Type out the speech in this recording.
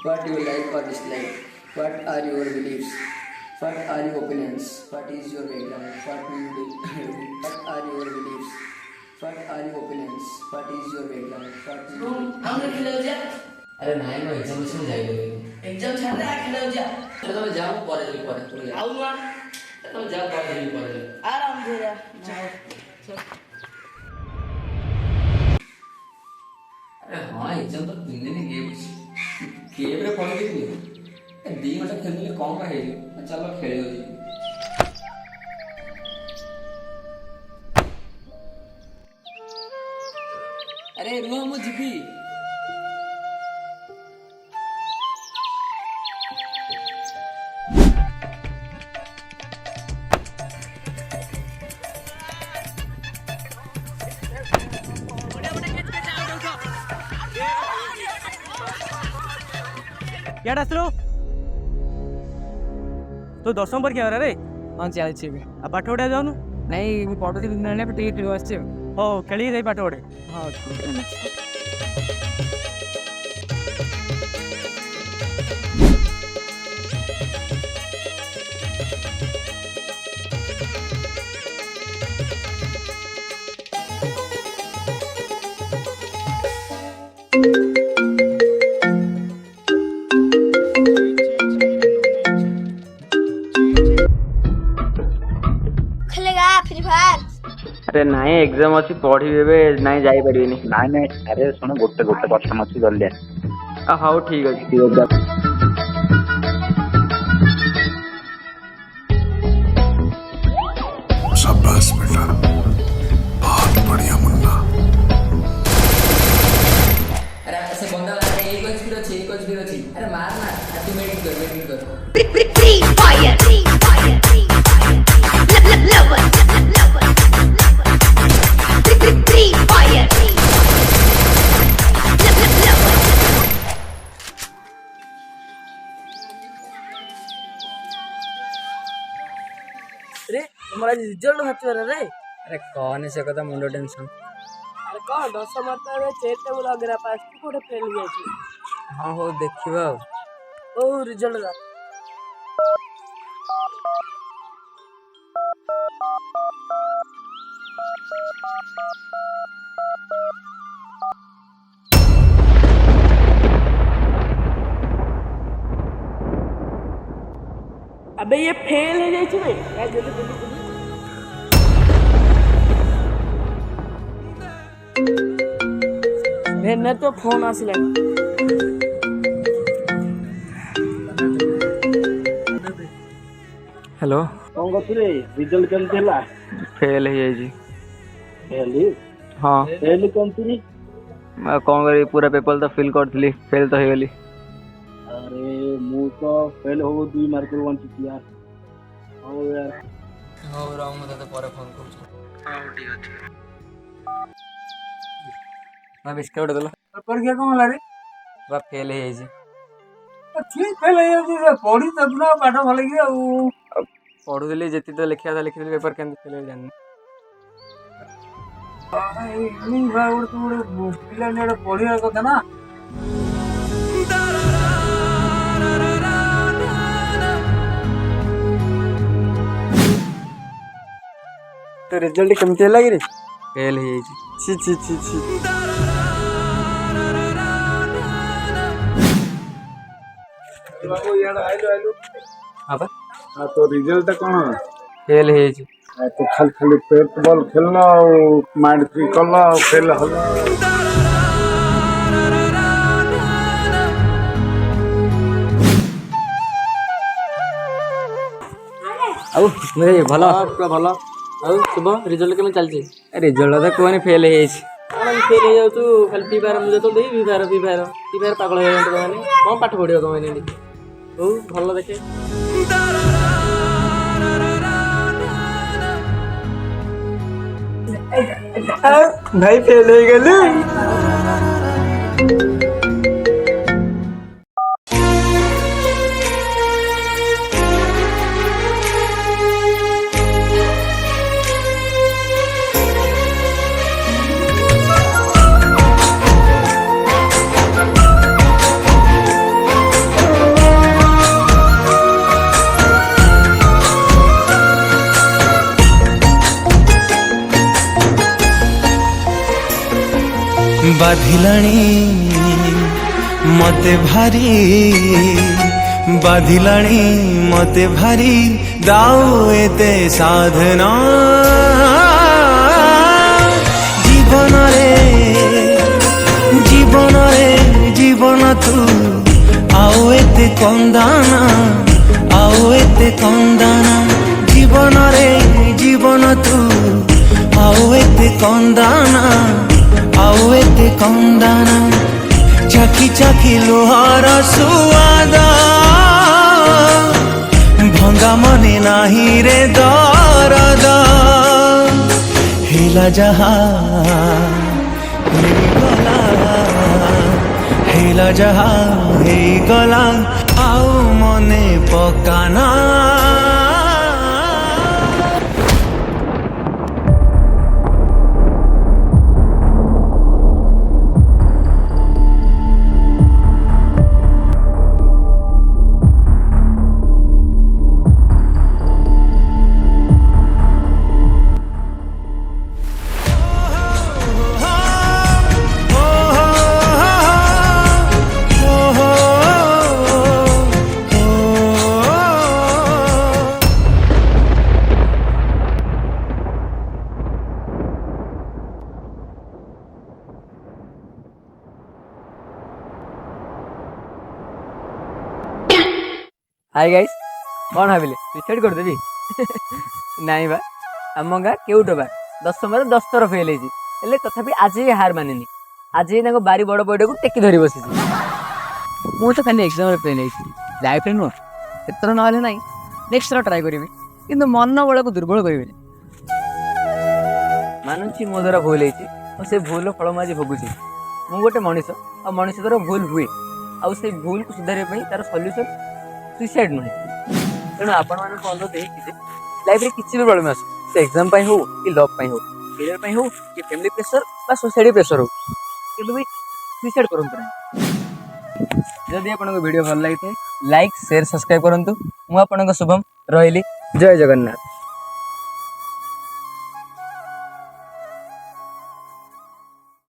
What you like or dislike? What are your beliefs? What are your opinions? What is your background? What do you do? What are your beliefs? What are your opinions? What is your background? What do you do? हमने खेलो जा अरे nine में exam से जाएगा exam छाड़ रहा खेलो जा अरे तो जाओ पढ़े तुम जाओ आओ ना तो जाओ पढ़े आराम से जा जाओ अरे हाँ एग्जाम तो 3 दिन गेम रे पढ़ के दी मतलब खेलने कौन का है चलो खेल जी अरे रुआ मु जीबी यार आसलो तो दशम परीक्षा हो रे हाँ चलती आ पाठ पढ़ा जाऊनु नहीं पढ़ुती टे खेल आस हो खेली जाई पाठ पढ़े हाँ खेलेगा फ्री फायर अरे नाଇଁ एग्जाम अच्छी पढ़ी ଏବେ ନାଇଁ ଯାଇ ପାରିବିନି ନାଇଁ ନାଇଁ ଆରେ ଶୁଣ ଗୋଟେ କ୍ୱେଶ୍ଚନ୍ ଅଛି ଜଲ୍ଦି ଆସ ହଉ ଠିକ୍ ଅଛି शाबाश बेटा बहुत बढ़िया मुन्ना अरे ऐसे बंदा लगा एक अच्छी अरे मार ना तू मेडिट कर free fire lover free fire रे तुम्हारा रिजल्ट हाथ रे अरे कौन से कथा मुंडो टेंशन अरे कौन 10 मार्क रे चेक टेबल वगैरह पास तू कोठे फेल गया छी हाँ हो देखिबा ओ रिजल्ट दा अबे ये फेल हो जाई छी भाई क्या जल्दी भेने तो फोन आसिला हेलो କଣ କରୁଥିଲେ ରିଜଲ୍ଟ କେମିତି ହେଲା ଫେଲ୍ ହେଇଯାଇଛି ହେଲି ହଁ ହେଲି କେମିତି କ'ଣ କରିବି ପୁରା ପେପର ତ ଫିଲ୍ କରିଥିଲି ଫେଲ୍ ତ ହେଇଗଲି ଆରେ ମୁଁ ତ ଫେଲ୍ ହବ 2 ମାର୍କରୁ ବଞ୍ଚିଛି यार ହଉ यार ହଉ ରହ ମୁଁ ତତେ ପରେ ଫୋନ କରୁଛି ହଉ ଠିକ୍ ଅଛି ନା ବିସ୍କୁଟ ଗୋଟେ ଦେଲ परीक्षा कौन होला रे ବା ଫେଲ୍ ହେଇଯାଇଛି ठीक फेल है पढ़ी तब ना पाठ भले कि पढ़ुଥିଲି ଯେତିକି ତ ଲେଖିବା କଥା ଲେଖିଥିଲି ପେପର କେମିତି ଫେଲ୍ ଜାଣିନି पिला पढ़िया कथा ना तो रिजल्ट केमती है रे ଫେଲ୍ ହେଇଯାଇଛି छी छी छी छी हाँ बा हाँ तो रिजल्ट कौन ଫେଲ୍ ହେଇଯାଇଛି तो खाली खाली पेट बॉल खेलना और माइंड फ्री करना और फेल हल्ला ଆଉ ଭାଇ ଭଲ ପୁରା ଭଲ ଆଉ ଶୁଭ ରିଜଲ୍ଟ କେମିତି ଚାଲିଛି ରିଜଲ୍ଟ ତ କୁହନି ଫେଲ୍ ହେଇଯାଇଛି କ'ଣ ଫେଲ୍ ହେଇଯାଉଛୁ ଖାଲି ଫ୍ରି ଫାୟାର ମୁଁ ଯେତେବେଳେ ଦେଇ ଫ୍ରି ଫାୟାର ପାଗଳ ହେଇଯାନ୍ତି ତମେ କ'ଣ ପାଠ ପଢ଼ିବ ତମେ ଏମିତି ହଉ ଭଲ ଦେଖେ भाई फेल हो गए ବାଧିଲାଣି ମତେ ଭାରି ବାଧିଲାଣି ମତେ ଭାରି ଦାଉ ଏତେ ସାଧନା ଜୀବନରେ ଜୀବନରେ ଜୀବନ ତୁ ଆଉ ଏତେ କନ୍ଦାନା ଆଉ ଏତେ କନ୍ଦାନା ଜୀବନରେ ଜୀବନ ତୁ ଆଉ ଏତେ କନ୍ଦାନା ଆଉ ଏତେ କନ୍ଦାନା ଚାଖି ଚାଖି ଲୁହାର ସୁଆଦ ଭଙ୍ଗା ମନେ ନାହିଁ ରେ ଦରଦ ହେଲା ଯାହା ହେଇଗଲା ହେଲା ଯାହା ହେଇଗଲା ଆଉ ମନେ ପକାନା हाय गाइस कौन भाविले सुसाइड करदेवी नाई बा आम गाँ केउट बा 10 समय 10 थर फेल होती तथापि आज हार मानिनी आज बारी बड़ बईटा को टेकी धरी बसी ମୁଁ ତ ଖାଲି ଏକ୍ଜାମ୍ରେ ଫେଲ୍ ହେଇଛି ଲାଇଫ୍ରେ ନୁହଁ ଏଥର ନହେଲେ ନାହିଁ ନେକ୍ସଟ ଥର ଟ୍ରାଏ କରିବି କିନ୍ତୁ ମନ ବଳକୁ ଦୁର୍ବଳ କରିବିନି। ମାନୁଛି ମୋ ଦ୍ୱାରା ଭୁଲ ହେଇଛି ଆଉ ସେ ଭୁଲର ଫଳ ମୁଁ ଆଜି ଭୋଗୁଛି। ମୁଁ ଗୋଟେ ମଣିଷ ଆଉ ମଣିଷ ଦ୍ୱାରା ଭୁଲ ହୁଏ ଆଉ ସେ ଭୁଲକୁ ସୁଧାରିବା ପାଇଁ ତାର ସଲ୍ୟୁସନ୍ ସୁଇସାଇଡ୍ ନୁହେଁ। ତେଣୁ ଆପଣମାନଙ୍କୁ ଅନୁରୋଧ ହେଇଛି ଯେ ଲାଇଫ୍ରେ କିଛି ବି ପ୍ରୋବ୍ଲେମ୍ ଆସୁ ସେ ଏକ୍ଜାମ୍ ପାଇଁ ହଉ କି ଲଭ୍ ପାଇଁ ହଉ କ୍ୟାରିୟର ପାଇଁ ହଉ କି ଫ୍ୟାମିଲି ପ୍ରେସର ବା ସୋସାଇଟି ପ୍ରେସର ହଉ କେବେ ବି ସୁଇସାଇଡ୍ କରନ୍ତୁ ନାହିଁ। ଯଦି ଆପଣଙ୍କ ଭିଡ଼ିଓ ଭଲ ଲାଗିଥାଏ ଲାଇକ୍ ସେୟାର ସବସ୍କ୍ରାଇବ୍ କରନ୍ତୁ। ମୁଁ ଆପଣଙ୍କ ଶୁଭମ ରହିଲି। ଜୟ ଜଗନ୍ନାଥ।